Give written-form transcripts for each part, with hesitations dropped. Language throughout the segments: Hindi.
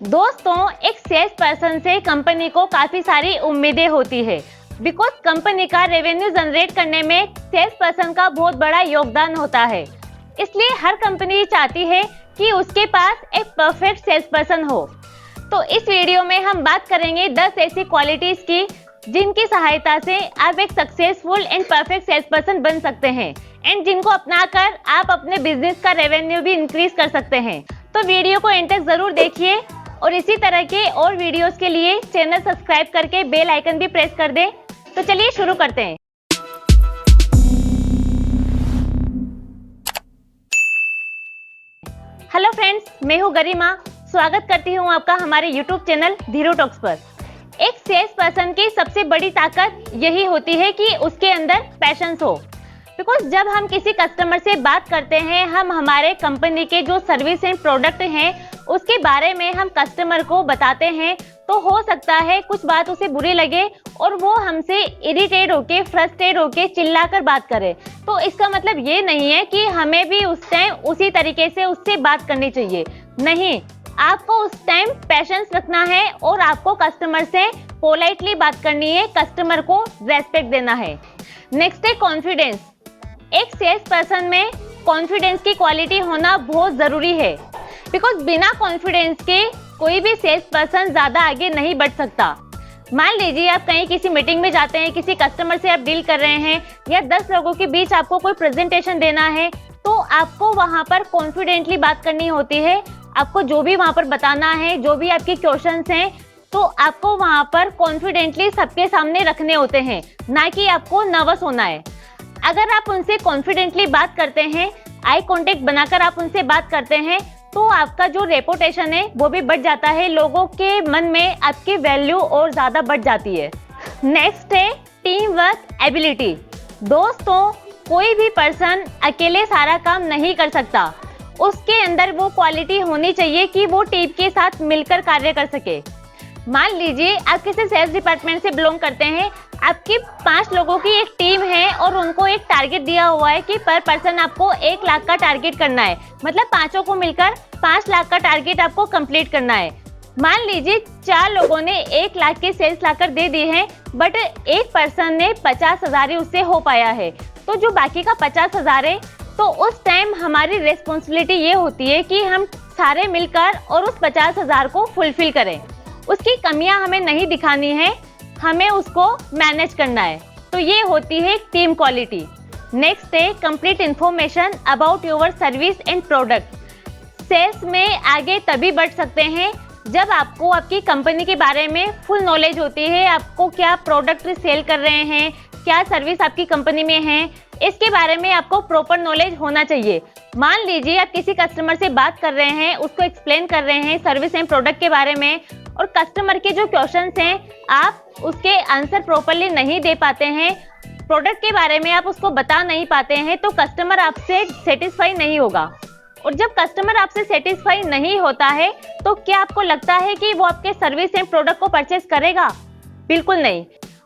दोस्तों, एक सेल्स पर्सन से कंपनी को काफी सारी उम्मीदें होती है बिकॉज कंपनी का रेवेन्यू जनरेट करने में सेल्स पर्सन का बहुत बड़ा योगदान होता है। इसलिए हर कंपनी चाहती है कि उसके पास एक परफेक्ट सेल्स पर्सन हो। तो इस वीडियो में हम बात करेंगे 10 ऐसी क्वालिटीज की जिनकी सहायता से आप एक successful and perfect sales person बन सकते हैं एंड जिनको अपनाकर आप अपने बिजनेस का रेवेन्यू भी इंक्रीज कर सकते हैं। तो वीडियो को एंड तक जरूर देखिए और इसी तरह के और वीडियोस के लिए चैनल सब्सक्राइब करके बेल आइकन भी प्रेस कर दें। तो चलिए शुरू करते हैं। हेलो फ्रेंड्स, मैं हूँ गरिमा। स्वागत करती हूँ आपका हमारे यूट्यूब चैनल धीरू टॉक्स पर। एक सेल्स पर्सन की सबसे बड़ी ताकत यही होती है कि उसके अंदर पैशन हो। बिकॉज जब हम किसी कस्टमर से बात करते हैं, हम हमारे कंपनी के जो सर्विस एंड प्रोडक्ट हैं उसके बारे में हम कस्टमर को बताते हैं, तो हो सकता है कुछ बात उसे बुरी लगे और वो हमसे इरिटेट होके, फ्रस्ट्रेट होके, चिल्लाकर बात करे। तो इसका मतलब ये नहीं है कि हमें भी उस टाइम उसी तरीके से उससे बात करनी चाहिए। नहीं, आपको उस टाइम पेशेंस रखना है और आपको कस्टमर से पोलाइटली बात करनी है, कस्टमर को रेस्पेक्ट देना है। नेक्स्ट है कॉन्फिडेंस। एक सेल्स पर्सन में कॉन्फिडेंस की क्वालिटी होना बहुत जरूरी है बिकॉज बिना कॉन्फिडेंस के कोई भी सेल्स पर्सन ज्यादा आगे नहीं बढ़ सकता। मान लीजिए आप कहीं किसी मीटिंग में जाते हैं, किसी कस्टमर से आप डील कर रहे हैं या 10 लोगों के बीच आपको कोई प्रेजेंटेशन देना है, तो आपको वहां पर कॉन्फिडेंटली बात करनी होती है। आपको जो भी वहां पर बताना है, जो भी आपके क्वेश्चंस हैं, तो आपको वहां पर कॉन्फिडेंटली सबके सामने रखने होते हैं, ना कि आपको नर्वस होना है। अगर आप उनसे कॉन्फिडेंटली बात करते हैं, आई कांटेक्ट बनाकर आप उनसे बात करते हैं, तो आपका जो रेपुटेशन है वो भी बढ़ जाता है। लोगों के मन में आपकी वैल्यू और ज्यादा बढ़ जाती है। नेक्स्ट है टीम वर्क एबिलिटी। दोस्तों, कोई भी पर्सन अकेले सारा काम नहीं कर सकता। उसके अंदर वो क्वालिटी होनी चाहिए कि वो टीम के साथ मिलकर कार्य कर सके। मान लीजिए आप किसी सेल्स डिपार्टमेंट से बिलोंग करते हैं, आपकी 5 लोगों की एक टीम है और उनको एक टारगेट दिया हुआ है कि पर पर्सन आपको 1 लाख का टारगेट करना है। मतलब पांचों को मिलकर 5 लाख का टारगेट आपको कंप्लीट करना है। मान लीजिए 4 लोगों ने 1 लाख की सेल्स लाकर दे दी है, बट एक पर्सन ने 50,000 ही उससे हो पाया है। तो जो बाकी का 50,000 है, तो उस टाइम हमारी रेस्पॉन्सिबिलिटी ये होती है कि हम सारे मिलकर और उस 50,000 को फुलफिल करें। उसकी कमियां हमें नहीं दिखानी है, हमें उसको मैनेज करना है। तो ये होती है टीम क्वालिटी। नेक्स्ट है complete information about your service and product. Sales में आगे तभी बढ़ सकते हैं जब आपको आपकी कंपनी के बारे में फुल नॉलेज होती है। आपको क्या प्रोडक्ट सेल कर रहे हैं, क्या सर्विस आपकी कंपनी में है, इसके बारे में आपको प्रॉपर नॉलेज होना चाहिए। मान लीजिए आप किसी कस्टमर से बात कर रहे हैं, उसको एक्सप्लेन कर रहे हैं सर्विस एंड प्रोडक्ट के बारे में, और कस्टमर के जो क्वेश्चंस हैं आप उसके आंसर प्रॉपर्ली नहीं दे पाते हैं, प्रोडक्ट के बारे में आप उसको बता नहीं पाते हैं, तो कस्टमर आपसे सेटिस्फाई नहीं होगा। और जब कस्टमर आपसे सेटिस्फाई नहीं होता है, तो क्या आपको लगता है कि वो आपके सर्विस एंड प्रोडक्ट को परचेस करेगा? बिल्कुल नहीं।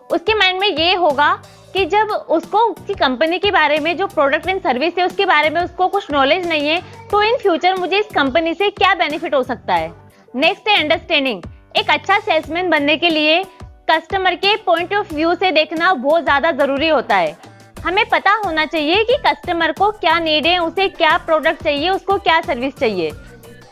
उसके माइंड में ये होगा कि जब उसको उसकी कंपनी के बारे में, जो प्रोडक्ट एंड सर्विस है उसके बारे में उसको कुछ नॉलेज नहीं है, तो इन फ्यूचर मुझे इस कंपनी से क्या बेनिफिट हो सकता है। नेक्स्ट है अंडरस्टैंडिंग। एक अच्छा सेल्समैन बनने के लिए कस्टमर के पॉइंट ऑफ व्यू से देखना बहुत ज्यादा जरूरी होता है। हमें पता होना चाहिए कि कस्टमर को क्या नीड है, उसे क्या प्रोडक्ट चाहिए, उसको क्या सर्विस चाहिए।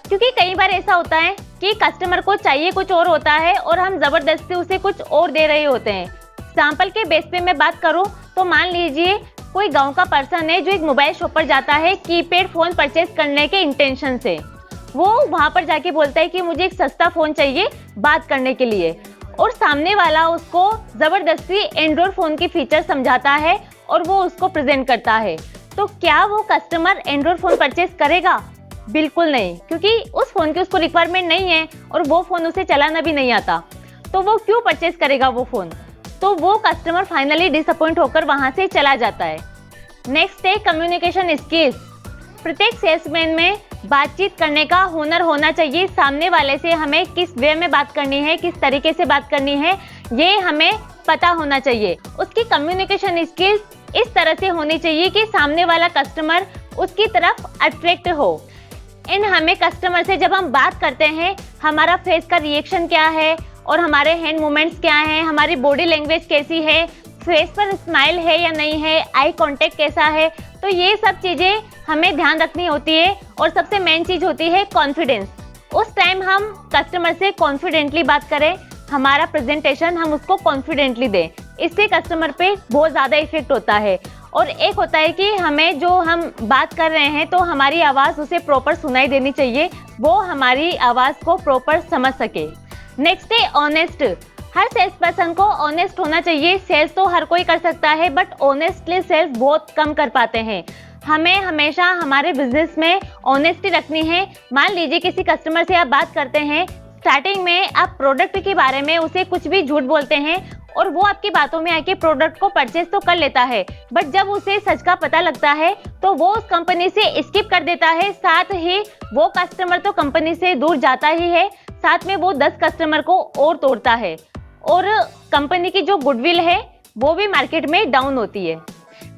क्योंकि कई बार ऐसा होता है कि कस्टमर को चाहिए कुछ और होता है और हम जबरदस्ती उसे कुछ और दे रहे होते हैं। एग्जाम्पल के बेस पे मैं बात करूं तो मान लीजिए कोई गांव का पर्सन है जो एक मोबाइल शॉप पर जाता है कीपैड फोन परचेज करने के इंटेंशन से। वो वहां पर जाके बोलता है कि मुझे एक सस्ता फोन चाहिए बात करने के लिए, और सामने वाला उसको जबरदस्ती एंड्रॉइड फोन की फीचर समझाता है और वो उसको प्रेजेंट करता है। तो क्या वो कस्टमर एंड्रॉइड फोन परचेज करेगा? बिल्कुल नहीं, क्योंकि उस फोन की उसको रिक्वायरमेंट नहीं है और वो फोन उसे चलाना भी नहीं आता। तो वो क्यों परचेज करेगा वो फोन? तो वो कस्टमर फाइनली डिसअपॉइंट होकर वहां से चला जाता है। नेक्स्ट है कम्युनिकेशन स्किल्स। प्रत्येक सेल्समैन में बातचीत करने का हुनर होना चाहिए। सामने वाले से हमें किस वे में बात करनी है, किस तरीके से बात करनी है, ये हमें पता होना चाहिए। उसकी कम्युनिकेशन स्किल्स इस तरह से होनी चाहिए कि सामने वाला कस्टमर उसकी तरफ अट्रैक्ट हो। इन हमें कस्टमर से जब हम बात करते हैं हमारा फेस का रिएक्शन क्या है और हमारे हैंड मूवमेंट्स क्या हैं, हमारी बॉडी लैंग्वेज कैसी है, फेस पर स्माइल है या नहीं है, आई कांटेक्ट कैसा है, तो ये सब चीज़ें हमें ध्यान रखनी होती है। और सबसे मेन चीज़ होती है कॉन्फिडेंस। उस टाइम हम कस्टमर से कॉन्फिडेंटली बात करें, हमारा प्रेजेंटेशन हम उसको कॉन्फिडेंटली दें, इससे कस्टमर पे बहुत ज़्यादा इफेक्ट होता है। और एक होता है कि हमें जो हम बात कर रहे हैं तो हमारी आवाज़ उसे प्रॉपर सुनाई देनी चाहिए, वो हमारी आवाज़ को प्रॉपर समझ सके। नेक्स्ट है ऑनेस्ट। हर सेल्स पर्सन को ऑनेस्ट होना चाहिए। सेल्स तो हर कोई कर सकता है बट ऑनेस्टली सेल्स बहुत कम कर पाते हैं। हमें हमेशा हमारे बिजनेस में ऑनेस्टी रखनी है। मान लीजिए किसी कस्टमर से आप बात करते हैं, स्टार्टिंग में आप प्रोडक्ट के बारे में उसे कुछ भी झूठ बोलते हैं और वो आपकी बातों में आके प्रोडक्ट को परचेज तो कर लेता है, बट जब उसे सच का पता लगता है तो वो उस कंपनी से स्किप कर देता है। साथ ही वो कस्टमर तो कंपनी से दूर जाता ही है, साथ में वो 10 कस्टमर को और तोड़ता है और कंपनी की जो गुडविल है वो भी मार्केट में डाउन होती है।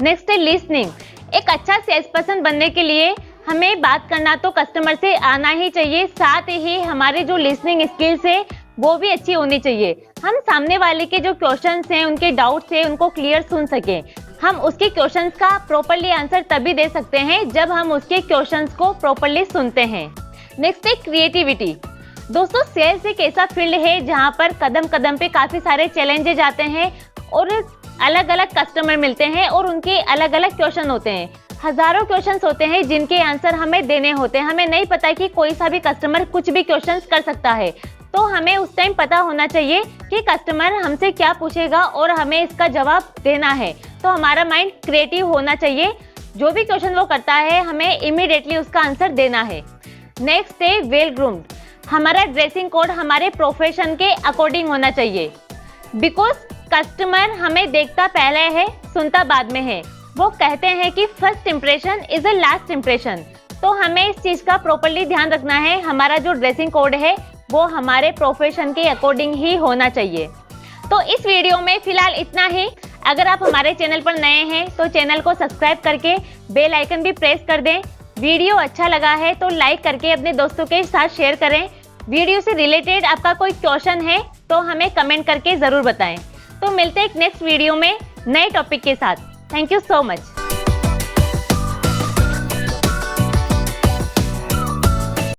नेक्स्ट है लिसनिंग। एक अच्छा सेल्स पर्सन बनने के लिए हमें बात करना तो कस्टमर से आना ही चाहिए, साथ ही हमारी जो लिसनिंग स्किल्स है वो भी अच्छी होनी चाहिए। हम सामने वाले के जो क्वेश्चंस हैं, उनके डाउट्स हैं, उनको क्लियर सुन सकें। हम उसके क्वेश्चंस का प्रॉपरली आंसर तभी दे सकते हैं जब हम उसके क्वेश्चंस को प्रॉपरली सुनते हैं। नेक्स्ट है क्रिएटिविटी। दोस्तों, सेल्स एक ऐसा फील्ड है जहां पर कदम कदम पे काफ़ी सारे चैलेंजेज आते हैं और अलग अलग कस्टमर मिलते हैं और उनके अलग अलग क्वेश्चन होते हैं। हजारों क्वेश्चंस होते हैं जिनके आंसर हमें देने होते हैं। हमें नहीं पता कि कोई सा भी कस्टमर कुछ भी क्वेश्चंस कर सकता है, तो हमें उस टाइम पता होना चाहिए कि कस्टमर हमसे क्या पूछेगा और हमें इसका जवाब देना है। तो हमारा माइंड क्रिएटिव होना चाहिए। जो भी क्वेश्चन वो करता है हमें इमीडिएटली उसका आंसर देना है। नेक्स्ट है वेल ग्रूम्ड। हमारा ड्रेसिंग कोड हमारे प्रोफेशन के अकॉर्डिंग होना चाहिए, बिकॉज कस्टमर हमें देखता पहले है, सुनता बाद में है। वो कहते हैं कि first impression is a last impression. तो हमें इस चीज़ का प्रॉपरली ध्यान रखना है। हमारा जो ड्रेसिंग कोड है वो हमारे प्रोफेशन के अकॉर्डिंग ही होना चाहिए। तो इस वीडियो में फिलहाल इतना ही। अगर आप हमारे चैनल पर नए हैं तो चैनल को सब्सक्राइब करके बेल आइकन भी प्रेस कर दें। वीडियो अच्छा लगा है तो लाइक करके अपने दोस्तों के साथ शेयर करें। वीडियो से रिलेटेड आपका कोई क्वेश्चन है तो हमें कमेंट करके ज़रूर बताएं। तो मिलते हैं एक नेक्स्ट वीडियो में नए टॉपिक के साथ। Thank you so much.